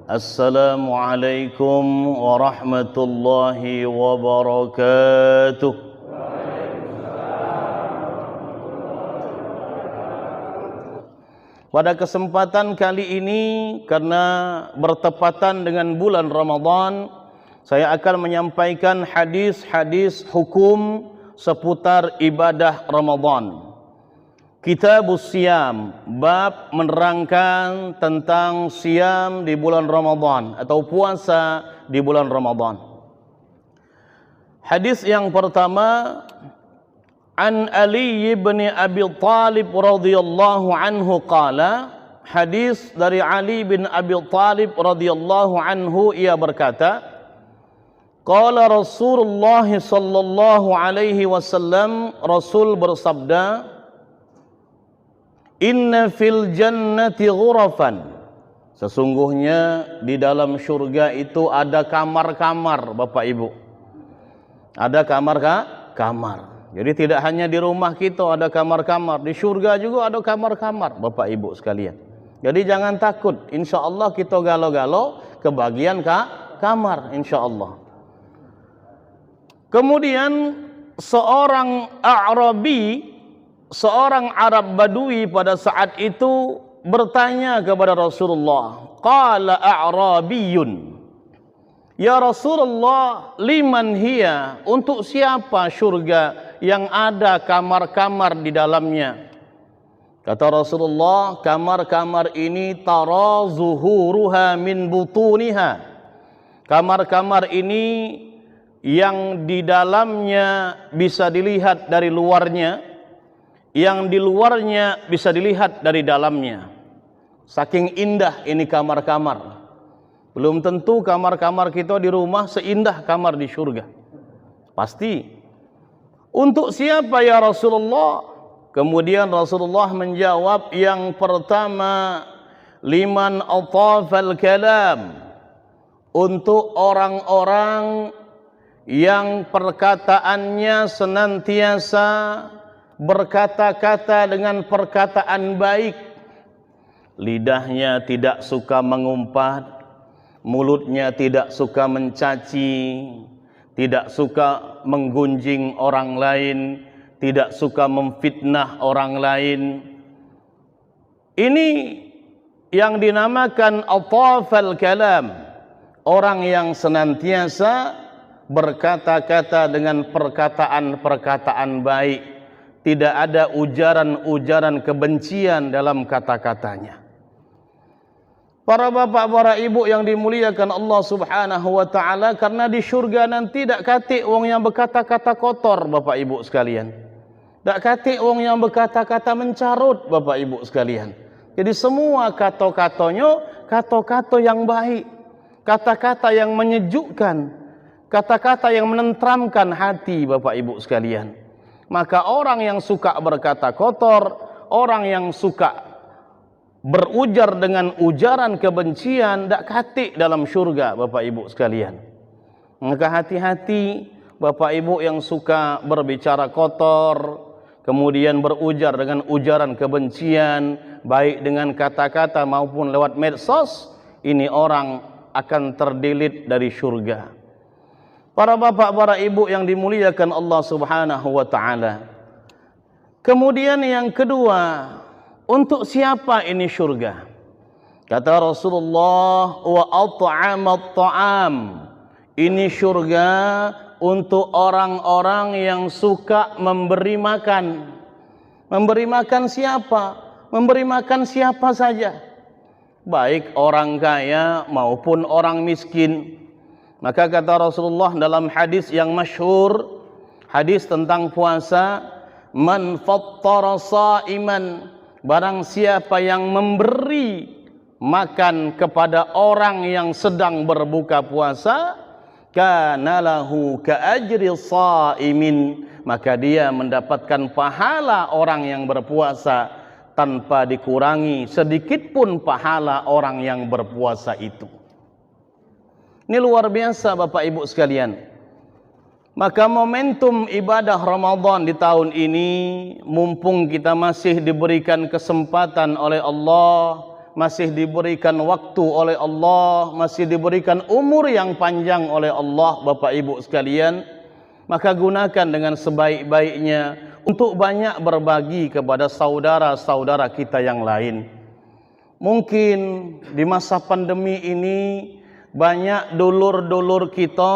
Assalamualaikum warahmatullahi wabarakatuh. Pada kesempatan kali ini, karena bertepatan dengan bulan Ramadan, saya akan menyampaikan hadis-hadis hukum seputar ibadah Ramadan. Kitabus Siyam, bab menerangkan tentang siam di bulan Ramadan atau puasa di bulan Ramadan. Hadis yang pertama, An Ali bin Abi Thalib radhiyallahu anhu qala, hadis dari Ali bin Abi Thalib radhiyallahu anhu, ia berkata, qala Rasulullah sallallahu alaihi wasallam, Rasul bersabda, inna fil jannati ghurafan, sesungguhnya di dalam syurga itu ada kamar-kamar, Bapak Ibu. Ada kamar. Jadi tidak hanya di rumah kita ada kamar-kamar, di syurga juga ada kamar-kamar, Bapak Ibu sekalian. Jadi jangan takut, insya Allah kita galau-galau kebagian kamar, insya Allah. Kemudian seorang A'rabi, seorang Arab Badui pada saat itu bertanya kepada Rasulullah, qala a'rabiyun, ya Rasulullah, liman hiya, untuk siapa syurga yang ada kamar-kamar di dalamnya? Kata Rasulullah, kamar-kamar ini tara zuhuruha min butuniha, kamar-kamar ini yang di dalamnya bisa dilihat dari luarnya, yang di luarnya bisa dilihat dari dalamnya. Saking indah ini kamar-kamar. Belum tentu kamar-kamar kita di rumah seindah kamar di surga. Pasti. Untuk siapa ya Rasulullah? Kemudian Rasulullah menjawab, yang pertama, liman atafal kalam, untuk orang-orang yang perkataannya senantiasa berkata-kata dengan perkataan baik, lidahnya tidak suka mengumpat, mulutnya tidak suka mencaci, tidak suka menggunjing orang lain, tidak suka memfitnah orang lain. Ini yang dinamakan atafal kalam, orang yang senantiasa berkata-kata dengan perkataan-perkataan baik, tidak ada ujaran-ujaran kebencian dalam kata-katanya. Para bapak, para ibu yang dimuliakan Allah subhanahu wa ta'ala, karena di syurga nanti tak katik wong yang berkata-kata kotor, bapak ibu sekalian. Tak katik wong yang berkata-kata mencarut, bapak ibu sekalian. Jadi semua kata-katanya kata-kata yang baik, kata-kata yang menyejukkan, kata-kata yang menenteramkan hati, bapak ibu sekalian. Maka orang yang suka berkata kotor, orang yang suka berujar dengan ujaran kebencian, tak katik dalam syurga, bapak ibu sekalian. Maka hati-hati bapak ibu yang suka berbicara kotor, kemudian berujar dengan ujaran kebencian, baik dengan kata-kata maupun lewat medsos, ini orang akan terdelete dari syurga. Para bapak, para ibu yang dimuliakan Allah subhanahu wa ta'ala. Kemudian yang kedua, untuk siapa ini syurga? Kata Rasulullah, wa at'amat ta'am, ini syurga untuk orang-orang yang suka memberi makan. Memberi makan siapa? Memberi makan siapa saja, baik orang kaya maupun orang miskin. Maka kata Rasulullah dalam hadis yang masyhur, hadis tentang puasa, man fattara sa'iman, barang siapa yang memberi makan kepada orang yang sedang berbuka puasa, kana lahu ka ajri sha'imin, maka dia mendapatkan pahala orang yang berpuasa tanpa dikurangi sedikit pun pahala orang yang berpuasa itu. Ini luar biasa Bapak Ibu sekalian. Maka momentum ibadah Ramadan di tahun ini, mumpung kita masih diberikan kesempatan oleh Allah masih diberikan waktu oleh Allah, masih diberikan umur yang panjang oleh Allah, Bapak Ibu sekalian, maka gunakan dengan sebaik-baiknya untuk banyak berbagi kepada saudara-saudara kita yang lain. Mungkin di masa pandemi ini banyak dulur-dulur kita,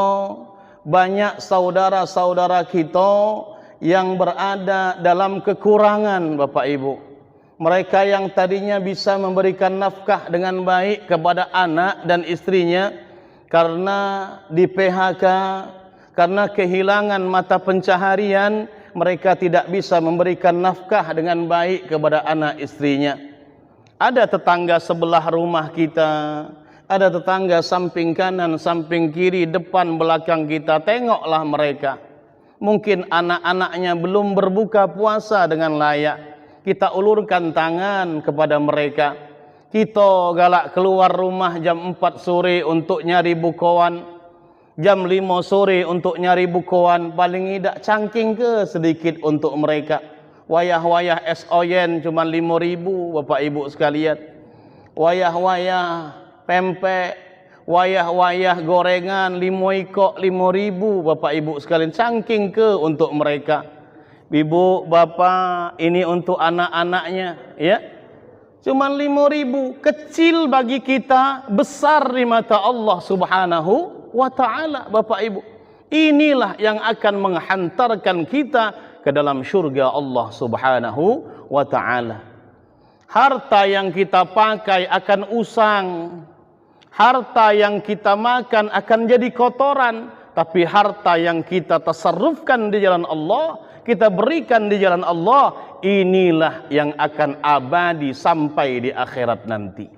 banyak saudara-saudara kita yang berada dalam kekurangan, Bapak Ibu. Mereka yang tadinya bisa memberikan nafkah dengan baik kepada anak dan istrinya, karena di PHK, karena kehilangan mata pencaharian, mereka tidak bisa memberikan nafkah dengan baik kepada anak istrinya. Ada tetangga sebelah rumah kita, ada tetangga samping kanan, samping kiri, depan, belakang kita, tengoklah mereka. Mungkin anak-anaknya belum berbuka puasa dengan layak. Kita ulurkan tangan kepada mereka. Kita galak keluar rumah jam 4 sore untuk nyari bukuan, jam 5 sore untuk nyari bukuan, paling tidak cangking ke sedikit untuk mereka. Wayah-wayah SOYN cuma 5.000, Bapak Ibu sekalian. Wayah-wayah pempek, wayah-wayah gorengan 5 ikok 5.000, Bapak Ibu sekalian. Cangking ke untuk mereka. Ibu, bapak, ini untuk anak-anaknya, ya. Cuma 5.000, kecil bagi kita, besar di mata Allah Subhanahu wa ta'ala, Bapak Ibu. Inilah yang akan menghantarkan kita ke dalam syurga Allah Subhanahu wa ta'ala. Harta yang kita pakai akan usang, harta yang kita makan akan jadi kotoran, tapi harta yang kita tasarrufkan di jalan Allah, kita berikan di jalan Allah, inilah yang akan abadi sampai di akhirat nanti.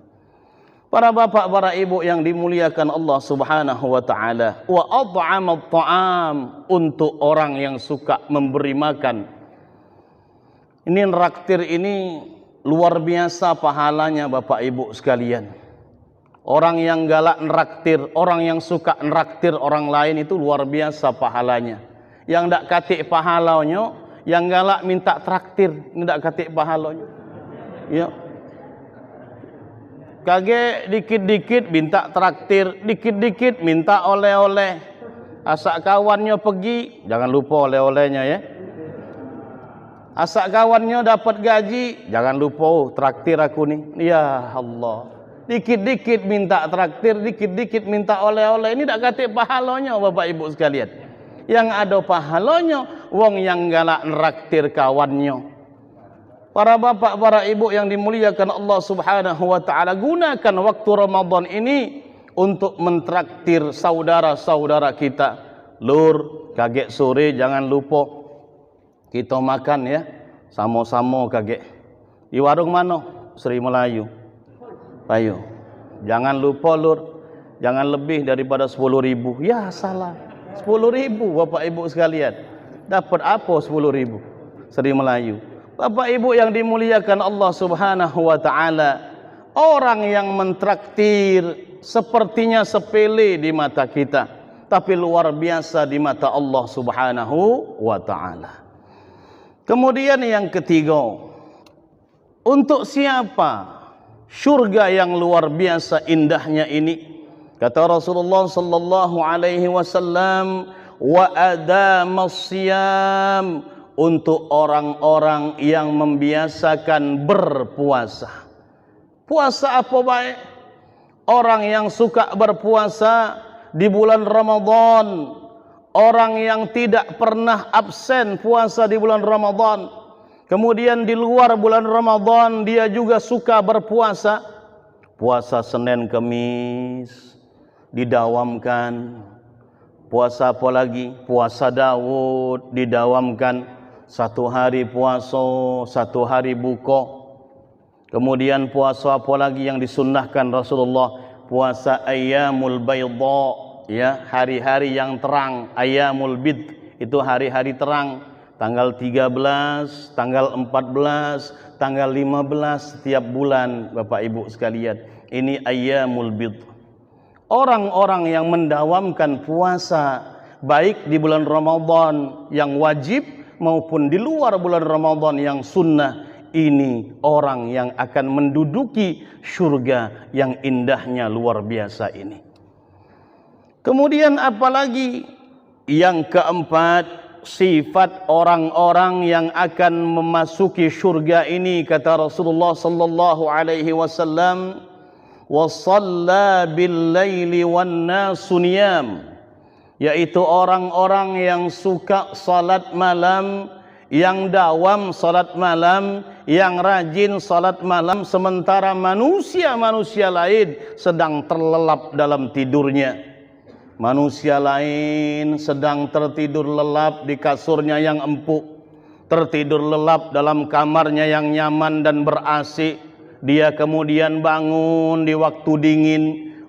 Para bapak, para ibu yang dimuliakan Allah Subhanahu wa ta'ala, wa at'amat ta'am, untuk orang yang suka memberi makan. Ini neraktir ini luar biasa pahalanya, Bapak Ibu sekalian. Orang yang galak neraktir, orang yang suka neraktir orang lain itu luar biasa pahalanya. Yang ndak katik pahalanya, yang galak minta traktir, ndak katik pahalanya. Ya. Kage dikit-dikit minta traktir, dikit-dikit minta oleh-oleh. Asak kawannya pergi, jangan lupa oleh-olehnya ya. Asak kawannya dapat gaji, jangan lupa traktir aku nih. Ya Allah. Dikit-dikit minta traktir, dikit-dikit minta oleh-oleh. Ini ndak katik pahalanya, Bapak Ibu sekalian. Yang ada pahalanya wong yang galak neraktir kawannya. Para bapak, para ibu yang dimuliakan Allah Subhanahu wa ta'ala, gunakan waktu Ramadan ini untuk mentraktir saudara-saudara kita. Lur, kaget sore jangan lupa kita makan ya, sama-sama kaget. Di warung mana? Sri Melayu. Ayo, jangan lupa lur, jangan lebih daripada 10.000. Ya salah. 10.000, Bapak Ibu sekalian. Dapat apa 10.000? Seri Melayu. Bapak Ibu yang dimuliakan Allah Subhanahu wa ta'ala, orang yang mentraktir sepertinya sepele di mata kita, tapi luar biasa di mata Allah Subhanahu wa ta'ala. Kemudian yang ketiga, untuk siapa syurga yang luar biasa indahnya ini? Kata Rasulullah sallallahu alaihi wasallam, wa adamas siyam, untuk orang-orang yang membiasakan berpuasa. Puasa apa baik? Orang yang suka berpuasa di bulan Ramadan, orang yang tidak pernah absen puasa di bulan Ramadan, kemudian di luar bulan Ramadan dia juga suka berpuasa. Puasa Senin Kamis didawamkan. Puasa apa lagi? Puasa Daud didawamkan. 1 hari puasa, 1 hari buka. Kemudian puasa apa lagi yang disunnahkan Rasulullah? Puasa Ayyamul Baydha, ya, hari-hari yang terang. Ayyamul Bid, itu hari-hari terang. Tanggal 13, tanggal 14, tanggal 15 setiap bulan, Bapak Ibu sekalian. Ini Ayyamul Bid. Orang-orang yang mendawamkan puasa baik di bulan Ramadan yang wajib maupun di luar bulan Ramadan yang sunnah, ini orang yang akan menduduki surga yang indahnya luar biasa ini. Kemudian apalagi yang keempat, sifat orang-orang yang akan memasuki surga ini, kata Rasulullah sallallahu alaihi wasallam, wa shalla bil laili wan nasu niyam, yaitu orang-orang yang suka salat malam, yang dawam salat malam, yang rajin salat malam, sementara manusia-manusia lain sedang terlelap dalam tidurnya. Manusia lain sedang tertidur lelap di kasurnya yang empuk, tertidur lelap dalam kamarnya yang nyaman dan ber-AC. Dia kemudian bangun di waktu dingin,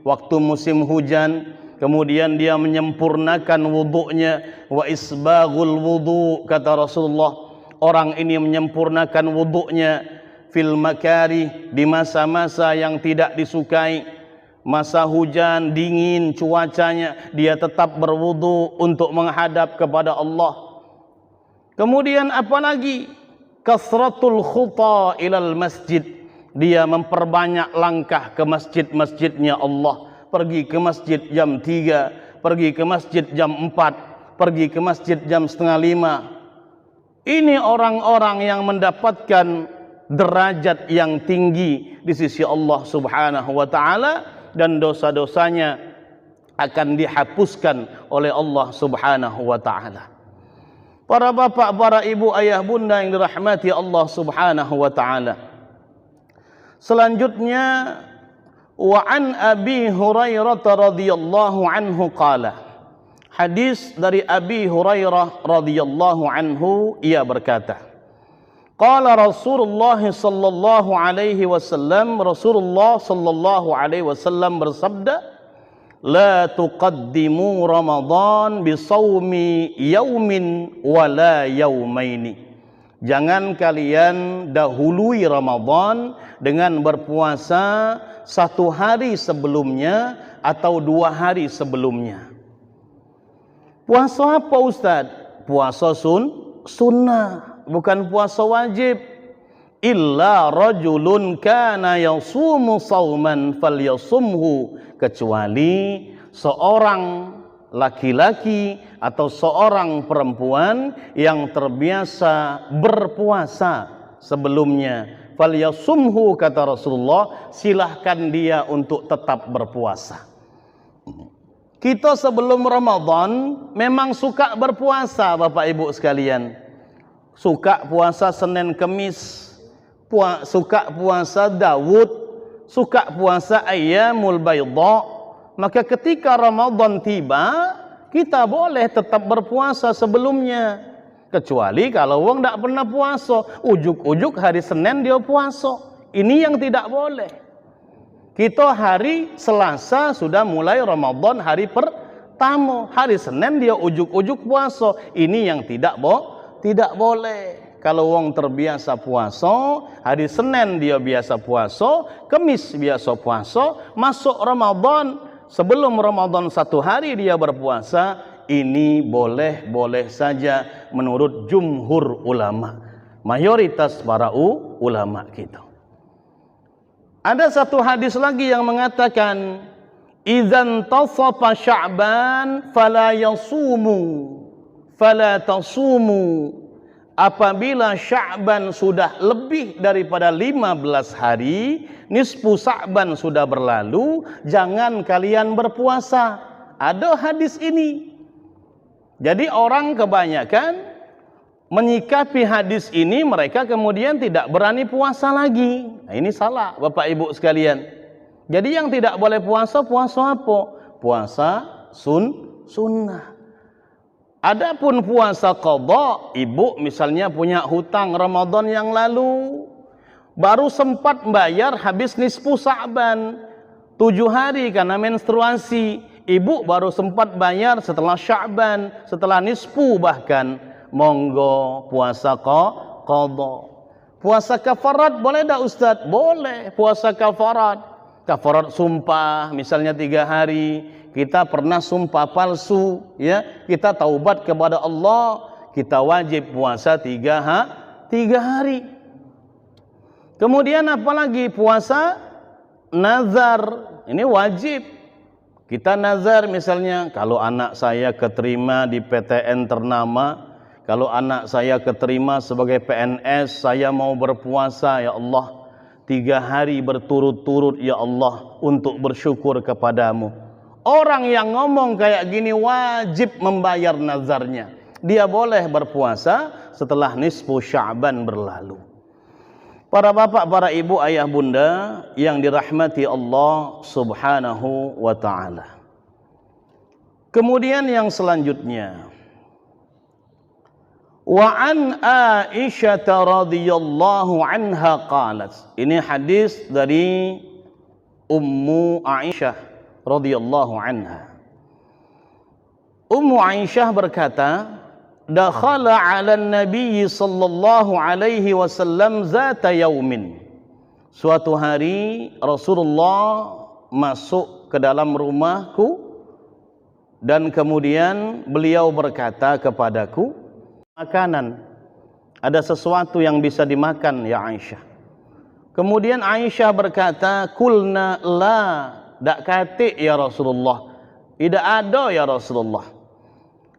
waktu musim hujan, kemudian dia menyempurnakan wuduknya. Wa isbaghul wudu, kata Rasulullah, orang ini menyempurnakan wuduknya fil makari, di masa-masa yang tidak disukai. Masa hujan, dingin cuacanya, dia tetap berwudu untuk menghadap kepada Allah. Kemudian apalagi? Kasratul khuta ilal masjid, dia memperbanyak langkah ke masjid-masjidnya Allah. Pergi ke masjid jam 3, pergi ke masjid jam 4, pergi ke masjid jam 4:30. Ini orang-orang yang mendapatkan derajat yang tinggi di sisi Allah Subhanahu wa taala, dan dosa-dosanya akan dihapuskan oleh Allah Subhanahu wa taala. Para bapak, para ibu, ayah, bunda yang dirahmati Allah Subhanahu wa taala. Selanjutnya, wa an Abi Hurairah radhiyallahu anhu qala. Hadis dari Abi Hurairah radhiyallahu anhu, ia berkata, qala Rasulullah sallallahu alaihi wasallam, Rasulullah sallallahu alaihi wasallam bersabda, la tuqaddimu Ramadan bi shaumi yaumin wala yaumaini. Jangan kalian dahului Ramadan dengan berpuasa satu hari sebelumnya atau 2 hari sebelumnya. Puasa apa Ustaz? Puasa sunnah, bukan puasa wajib. Illa rajulun kana yasumu sauman falyasumhu, kecuali seorang laki-laki atau seorang perempuan yang terbiasa berpuasa sebelumnya, falyasumhu, kata Rasulullah, silahkan dia untuk tetap berpuasa. Kita sebelum Ramadan memang suka berpuasa, Bapak Ibu sekalian. Suka puasa Senin Kemis, suka puasa Daud, suka puasa Ayyamul Baydha. Maka ketika Ramadan tiba, kita boleh tetap berpuasa sebelumnya. Kecuali kalau wong tidak pernah puasa, ujuk-ujuk hari Senin dia puasa. Ini yang tidak boleh. Kita hari Selasa sudah mulai Ramadan hari pertama, hari Senin dia ujuk-ujuk puasa. Ini yang tidak boleh. Kalau wong terbiasa puasa, hari Senin dia biasa puasa, Kamis biasa puasa, masuk Ramadan, sebelum Ramadan 1 hari dia berpuasa, ini boleh saja menurut jumhur ulama, mayoritas para ulama kita. Ada satu hadis lagi yang mengatakan, idzan tasafa Sya'ban fala tasumu. Apabila Sya'ban sudah lebih daripada 15 hari, nisfu Sya'ban sudah berlalu, jangan kalian berpuasa. Ada hadis ini. Jadi orang kebanyakan menyikapi hadis ini, mereka kemudian tidak berani puasa lagi. Nah, ini salah, Bapak Ibu sekalian. Jadi yang tidak boleh puasa apa? Puasa sunnah. Adapun puasa qadha, ibu misalnya punya hutang Ramadan yang lalu, baru sempat bayar habis nisfu Sya'ban, 7 hari karena menstruasi. Ibu baru sempat bayar setelah Sya'ban, setelah nisfu bahkan. Monggo puasa qadha. Puasa kafarat boleh tak Ustaz? Boleh puasa kafarat. Kafarat sumpah misalnya 3 hari. Kita pernah sumpah palsu, ya. Kita taubat kepada Allah, kita wajib puasa 3 hari. Kemudian apalagi puasa nazar, ini wajib. Kita nazar misalnya, kalau anak saya keterima di PTN ternama, kalau anak saya keterima sebagai PNS, saya mau berpuasa ya Allah 3 hari berturut-turut ya Allah untuk bersyukur kepadamu. Orang yang ngomong kayak gini wajib membayar nazarnya. Dia boleh berpuasa setelah nisfu Sya'ban berlalu. Para bapak, para ibu, ayah, bunda yang dirahmati Allah Subhanahu wa ta'ala. Kemudian yang selanjutnya, wa an Aisyah radhiyallahu anha qalat. Ini hadis dari Ummu Aisyah radhiyallahu anha. Ummu Aisyah berkata, dakhala 'ala an-nabiy sallallahu alaihi wasallam zata yaumin. Suatu hari Rasulullah masuk ke dalam rumahku dan kemudian beliau berkata kepadaku, makanan, ada sesuatu yang bisa dimakan ya Aisyah. Kemudian Aisyah berkata, kulna la, dak kate ya Rasulullah, tidak ada ya Rasulullah.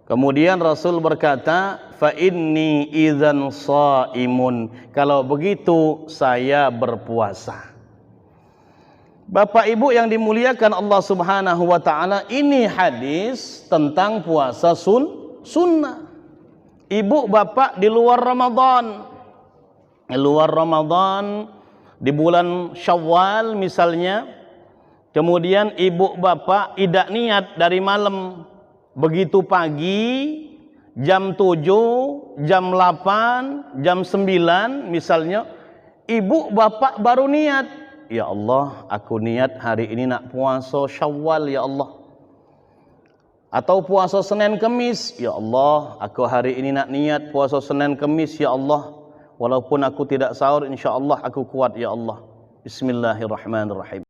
Kemudian Rasul berkata, fa inni idzan shaimun, kalau begitu saya berpuasa. Bapak Ibu yang dimuliakan Allah Subhanahu wa taala, ini hadis tentang puasa sunnah. Ibu bapak di luar Ramadan, di bulan Syawal misalnya, kemudian ibu bapak idak niat dari malam, begitu pagi jam 7, jam 8, jam 9 misalnya, ibu bapak baru niat, ya Allah aku niat hari ini nak puasa Syawal ya Allah. Atau puasa Senin Kemis, ya Allah aku hari ini nak niat puasa Senin Kemis ya Allah. Walaupun aku tidak sahur, insya Allah aku kuat ya Allah. Bismillahirrahmanirrahim.